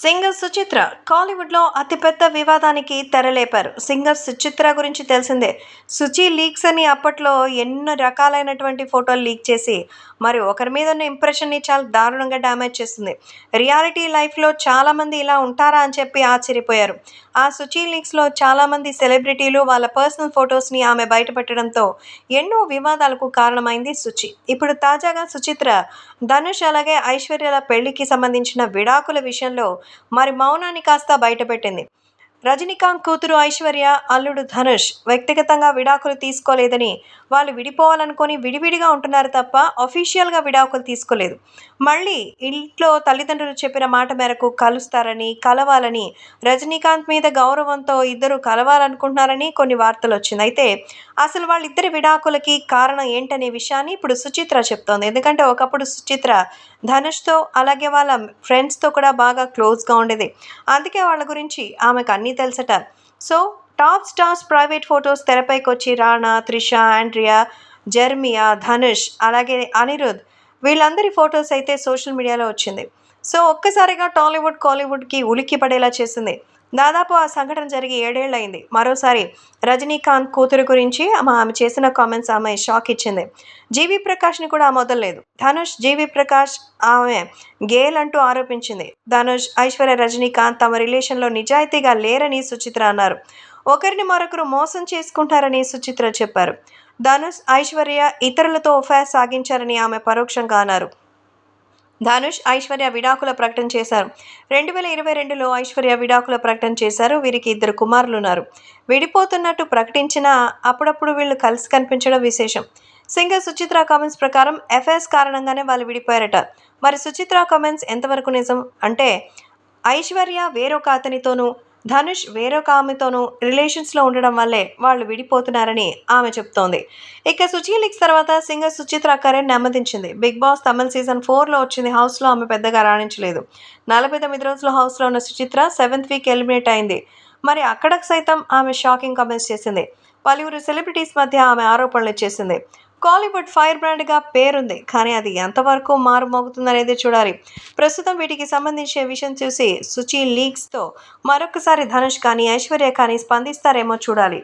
Singer Suchitra కాలీవుడ్లో అతిపెద్ద వివాదానికి తెరలేపారు. Singer Suchitra గురించి తెలిసిందే. సుచి లీక్స్ అని అప్పట్లో ఎన్నో రకాలైనటువంటి ఫోటోలు లీక్ చేసి మరి ఒకరి మీద ఉన్న ఇంప్రెషన్ని చాలా దారుణంగా డ్యామేజ్ చేసింది. రియాలిటీ లైఫ్లో చాలామంది ఇలా ఉంటారా అని చెప్పి ఆశ్చర్యపోయారు. ఆ సుచి లీక్స్లో చాలామంది సెలబ్రిటీలు వాళ్ళ పర్సనల్ ఫొటోస్ని ఆమె బయటపెట్టడంతో ఎన్నో వివాదాలకు కారణమైంది సుచి. ఇప్పుడు తాజాగా సుచిత్ర ధనుష్ అలాగే ఐశ్వర్యల పెళ్లికి సంబంధించిన విడాకుల విషయంలో మరి మౌనాన్ని కాస్త బయటపెట్టింది. రజనీకాంత్ కూతురు ఐశ్వర్య, అల్లుడు ధనుష్ వ్యక్తిగతంగా విడాకులు తీసుకోలేదని, వాళ్ళు విడిపోవాలనుకొని విడివిడిగా ఉంటున్నారు తప్ప అఫీషియల్‌గా విడాకులు తీసుకోలేదు. మళ్ళీ ఇంట్లో తల్లిదండ్రులు చెప్పిన మాట మేరకు కలుస్తారని, కలవాలని, రజనీకాంత్ మీద గౌరవంతో ఇద్దరు కలవాలనుకుంటున్నారని కొన్ని వార్తలొచ్చింది. అయితే అసలు వాళ్ళిద్దరి విడాకులకి కారణం ఏంటనే విషయాన్ని ఇప్పుడు సుచిత్ర చెప్తోంది. ఎందుకంటే ఒకప్పుడు సుచిత్ర ధనుష్‌తో అలాగే వాళ్ళ ఫ్రెండ్స్‌తో కూడా బాగా క్లోజ్‌గా ఉండేది. అందుకే వాళ్ళ గురించి ఆమెకు అన్నీ తెలుసట. So, top stars private photos తెరపైకొచ్చి రానా, త్రిష, ఆండ్రియా, జెర్మియా, ధనుష్ అలాగే అనిరుద్ వీళ్ళందరి ఫోటోస్ అయితే సోషల్ మీడియాలో వచ్చింది. సో, ఒక్కసారిగా టాలీవుడ్, కాలీవుడ్‌కి ఉలిక్కి పడేలా చేసింది. దాదాపు ఆ సంఘటన జరిగి 7 ఏళ్లయింది. మరోసారి రజనీకాంత్ కూతురు గురించి ఆమె చేసిన కామెంట్స్ ఆమె షాక్ ఇచ్చింది. జీవీ ప్రకాష్‌ని కూడా ఆమె వదలలేదు. ధనుష్, జీవీ ప్రకాష్ ఆమె గేల్ అంటూ ఆరోపించింది. ధనుష్, ఐశ్వర్య, రజనీకాంత్ తమ రిలేషన్‌లో నిజాయితీగా లేరని సుచిత్ర అన్నారు. ఒకరిని మరొకరు మోసం చేసుకుంటారని సుచిత్ర చెప్పారు. ధనుష్, ఐశ్వర్య ఇతరులతో అఫైర్ సాగించారని ఆమె పరోక్షంగా అన్నారు. ధనుష్, ఐశ్వర్య విడాకుల ప్రకటన చేశారు. 2022లో ఐశ్వర్య విడాకుల ప్రకటన చేశారు. వీరికి 2 కుమారులున్నారు. విడిపోతున్నట్టు ప్రకటించినా అప్పుడప్పుడు వీళ్ళు కలిసి కనిపించడం విశేషం. సింగర్ సుచిత్ర కామెంట్స్ ప్రకారం ఎఫ్ఐఆర్స్ కారణంగానే వాళ్ళు విడిపోయారట. మరి సుచిత్ర కామెంట్స్ ఎంతవరకు నిజం? అంటే ఐశ్వర్య వేరొక అతనితోనూ, ధనుష్ వేరొక ఆమెతోనూ రిలేషన్స్‌లో ఉండడం వల్లే వాళ్ళు విడిపోతున్నారని ఆమె చెప్తోంది. ఇక సుచి లీక్స్ తర్వాత సింగర్ సుచిత్ర కెరీర్ నెమ్మదించింది. 'బిగ్ బాస్' తమిళ్ సీజన్ 4లో వచ్చింది. హౌస్‌లో ఆమె పెద్దగా రాణించలేదు. 49 రోజులు హౌస్‌లో ఉన్న సుచిత్ర 7th వీక్ ఎలిమినేట్ అయింది. మరి అక్కడ సైతం ఆమె షాకింగ్ కామెంట్స్ చేసింది. పలువురు సెలబ్రిటీస్ మధ్య ఆమె ఆరోపణలు చేసింది. కాలీవుడ్ ఫైర్ బ్రాండ్‌గా పేరుంది. కానీ అది ఎంతవరకు మారుమోగుతుందనేది చూడాలి. ప్రస్తుతం వీటికి సంబంధించిన విషయం చూసి సుచి లీక్స్‌తో మరొకసారి ధనుష్ కానీ, ఐశ్వర్య కానీ స్పందిస్తారేమో చూడాలి.